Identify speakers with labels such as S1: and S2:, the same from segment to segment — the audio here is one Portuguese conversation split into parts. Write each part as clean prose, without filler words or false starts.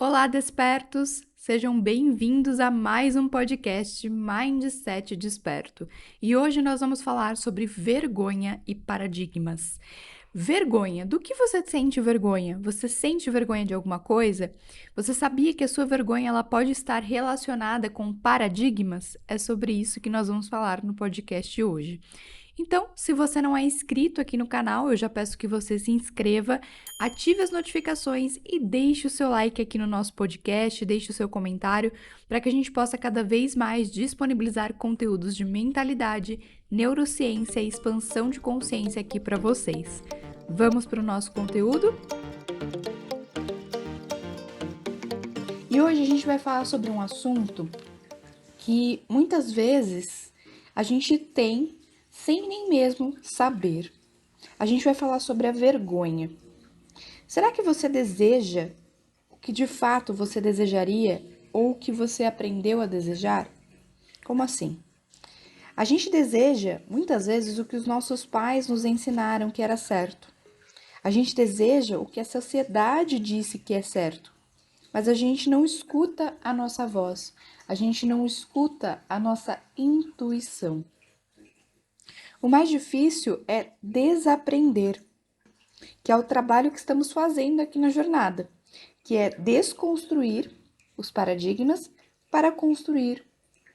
S1: Olá, despertos! Sejam bem-vindos a mais um podcast Mindset Desperto. E hoje nós vamos falar sobre vergonha e paradigmas. Vergonha. Do que você sente vergonha? Você sente vergonha de alguma coisa? Você sabia que a sua vergonha ela pode estar relacionada com paradigmas? É sobre isso que nós vamos falar no podcast hoje. Então, se você não é inscrito aqui no canal, eu já peço que você se inscreva, ative as notificações e deixe o seu like aqui no nosso podcast, deixe o seu comentário, para que a gente possa cada vez mais disponibilizar conteúdos de mentalidade, neurociência e expansão de consciência aqui para vocês. Vamos para o nosso conteúdo? E hoje a gente vai falar sobre um assunto que muitas vezes a gente tem sem nem mesmo saber. A gente vai falar sobre a vergonha. Será que você deseja o que de fato você desejaria ou o que você aprendeu a desejar? Como assim? A gente deseja, muitas vezes, o que os nossos pais nos ensinaram que era certo. A gente deseja o que a sociedade disse que é certo. Mas a gente não escuta a nossa voz. A gente não escuta a nossa intuição. O mais difícil é desaprender, que é o trabalho que estamos fazendo aqui na jornada, que é desconstruir os paradigmas para construir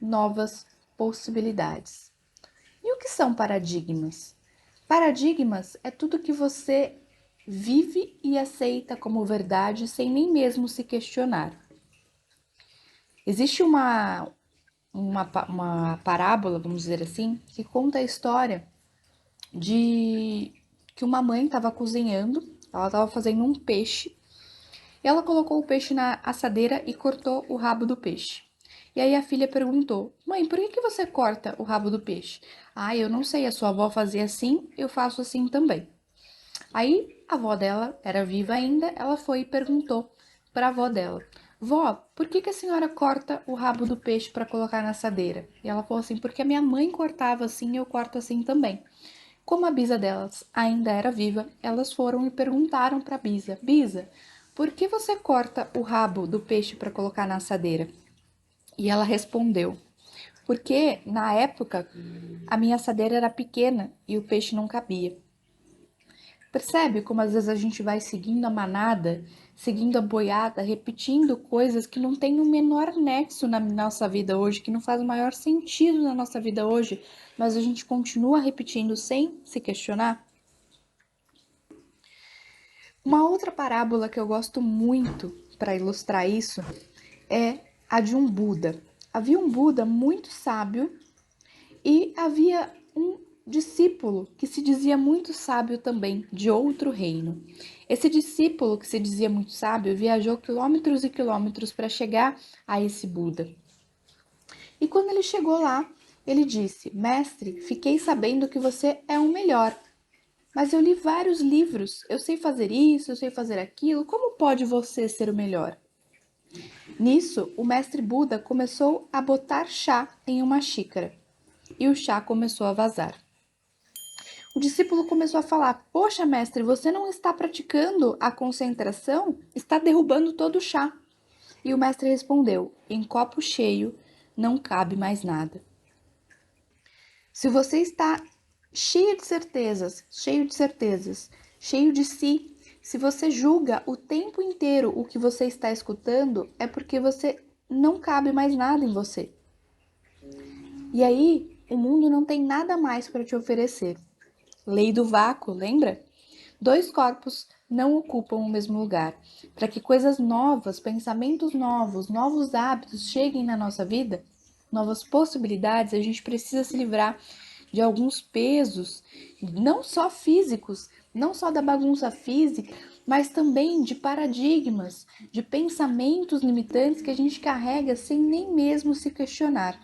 S1: novas possibilidades. E o que são paradigmas? Paradigmas é tudo que você vive e aceita como verdade sem nem mesmo se questionar. Existe uma parábola, vamos dizer assim, que conta a história de que uma mãe estava cozinhando, ela estava fazendo um peixe, e ela colocou o peixe na assadeira e cortou o rabo do peixe. E aí a filha perguntou: mãe, por que você corta o rabo do peixe? Ah, eu não sei, a sua avó fazia assim, eu faço assim também. Aí a avó dela era viva ainda, ela foi e perguntou para a avó dela: vó, por que a senhora corta o rabo do peixe para colocar na assadeira? E ela falou assim: porque a minha mãe cortava assim, eu corto assim também. Como a bisa delas ainda era viva, elas foram e perguntaram para a bisa: Bisa, por que você corta o rabo do peixe para colocar na assadeira? E ela respondeu: porque na época a minha assadeira era pequena e o peixe não cabia. Percebe como às vezes a gente vai seguindo a manada, seguindo a boiada, repetindo coisas que não têm o menor nexo na nossa vida hoje, que não faz o maior sentido na nossa vida hoje, mas a gente continua repetindo sem se questionar? Uma outra parábola que eu gosto muito para ilustrar isso é a de um Buda. Havia um Buda muito sábio e havia um discípulo que se dizia muito sábio também, de outro reino. Esse discípulo que se dizia muito sábio viajou quilômetros e quilômetros para chegar a esse Buda. E quando ele chegou lá, ele disse: Mestre, fiquei sabendo que você é o melhor. Mas eu li vários livros, eu sei fazer isso, eu sei fazer aquilo, como pode você ser o melhor? Nisso, o mestre Buda começou a botar chá em uma xícara e o chá começou a vazar. O discípulo começou a falar: poxa, mestre, você não está praticando a concentração? Está derrubando todo o chá. E o mestre respondeu: em copo cheio não cabe mais nada. Se você está cheio de certezas, cheio de si, se você julga o tempo inteiro o que você está escutando, é porque você não cabe mais nada em você. E aí, o mundo não tem nada mais para te oferecer. Lei do vácuo, lembra? Dois corpos não ocupam o mesmo lugar. Para que coisas novas, pensamentos novos, novos hábitos cheguem na nossa vida, novas possibilidades, a gente precisa se livrar de alguns pesos, não só físicos, não só da bagunça física, mas também de paradigmas, de pensamentos limitantes que a gente carrega sem nem mesmo se questionar.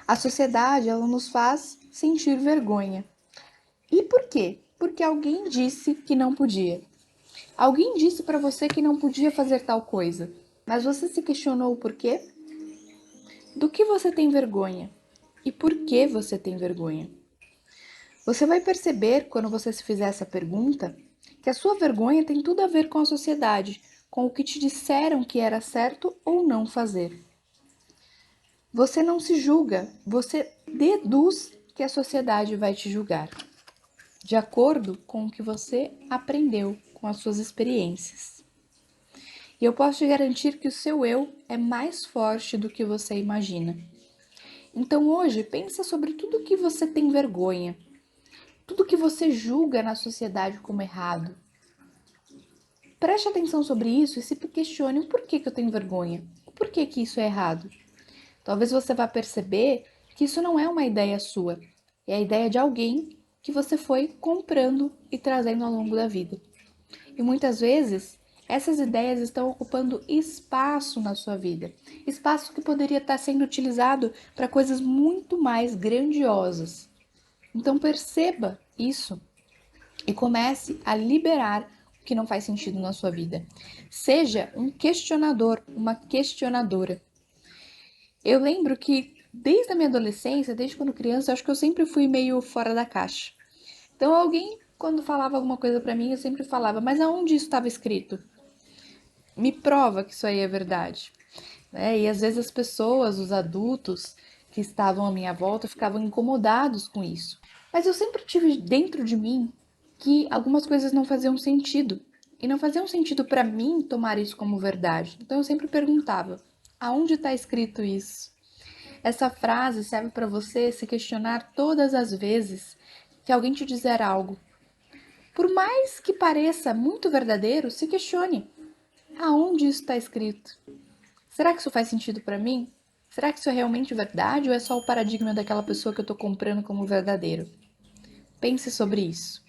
S1: A sociedade, ela nos faz sentir vergonha. E por quê? Porque alguém disse que não podia. Alguém disse para você que não podia fazer tal coisa, mas você se questionou o porquê? Do que você tem vergonha? E por que você tem vergonha? Você vai perceber, quando você se fizer essa pergunta, que a sua vergonha tem tudo a ver com a sociedade, com o que te disseram que era certo ou não fazer. Você não se julga, você deduz que a sociedade vai te julgar, de acordo com o que você aprendeu com as suas experiências. E eu posso te garantir que o seu eu é mais forte do que você imagina. Então hoje, pensa sobre tudo que você tem vergonha, tudo que você julga na sociedade como errado. Preste atenção sobre isso e se questione o porquê que eu tenho vergonha, o porquê que isso é errado. Talvez você vá perceber que isso não é uma ideia sua, é a ideia de alguém que você foi comprando e trazendo ao longo da vida. E muitas vezes, essas ideias estão ocupando espaço na sua vida, espaço que poderia estar sendo utilizado para coisas muito mais grandiosas. Então perceba isso e comece a liberar o que não faz sentido na sua vida. Seja um questionador, uma questionadora. Eu lembro que desde a minha adolescência, desde quando criança, acho que eu sempre fui meio fora da caixa. Então alguém, quando falava alguma coisa pra mim, eu sempre falava, mas aonde isso estava escrito? Me prova que isso aí é verdade. E às vezes as pessoas, os adultos que estavam à minha volta, ficavam incomodados com isso. Mas eu sempre tive dentro de mim que algumas coisas não faziam sentido. E não faziam sentido para mim tomar isso como verdade. Então eu sempre perguntava: aonde está escrito isso? Essa frase serve para você se questionar todas as vezes que alguém te dizer algo. Por mais que pareça muito verdadeiro, se questione: aonde isso está escrito? Será que isso faz sentido para mim? Será que isso é realmente verdade ou é só o paradigma daquela pessoa que eu estou comprando como verdadeiro? Pense sobre isso.